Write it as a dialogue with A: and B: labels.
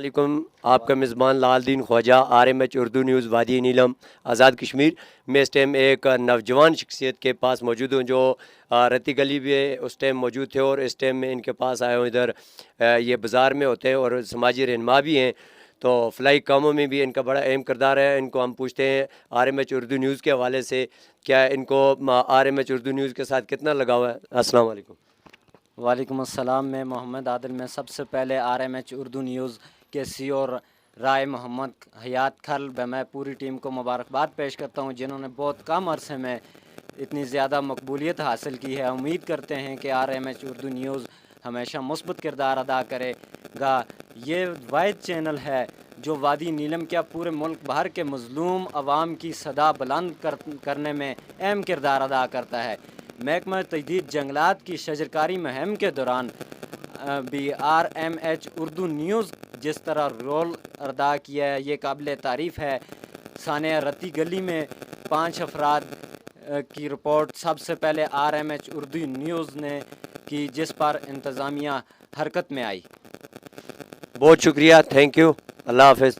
A: वालेकुम। आपका मेज़बान लाल दीन ख्वाजा, RMH उर्दू न्यूज़ वादी नीलम आज़ाद कश्मीर। मैं इस टाइम एक नौजवान शख्सियत के पास मौजूद हूँ जो रत्ती गली में उस टाइम मौजूद थे और इस टाइम में इनके पास आया हूँ। इधर ये बाज़ार में होते हैं और समाजी रहनुमा भी हैं, तो फलाई कामों में भी इनका बड़ा अहम किरदार है। इनको हम पूछते हैं RMH उर्दू न्यूज़ के हवाले से क्या इनको RMH उर्दू न्यूज़ के साथ कितना लगाव है। अस्सलाम वालेकुम।
B: वालेकुम अस्सलाम। मैं मोहम्मद आदिल। मैं सबसे पहले RMH उर्दू न्यूज़ के CEO और राय मोहम्मद हयात खल मैं पूरी टीम को मुबारकबाद पेश करता हूं, जिन्होंने बहुत कम अरसे में इतनी ज़्यादा मकबूलियत हासिल की है। उम्मीद करते हैं कि RMH उर्दू न्यूज़ हमेशा मुस्बत किरदार अदा करेगा। ये वाहिद चैनल है जो वादी नीलम क्या पूरे मुल्क भर के मज़लूम अवाम की सदा बुलंद करने में अहम किरदार अदा करता है। महकमा तजदीद जंगलात की शजरकारी मुहिम के दौरान भी RMH उर्दू न्यूज़ जिस तरह रोल अदा किया है, ये काबिल तारीफ़ है। सानिया रत्ती गली में 5 अफराद की रिपोर्ट सबसे पहले RMH उर्दू न्यूज़ ने की, जिस पर इंतज़ामिया हरकत में आई।
A: बहुत शुक्रिया, थैंक यू, अल्लाह हाफ़िज़।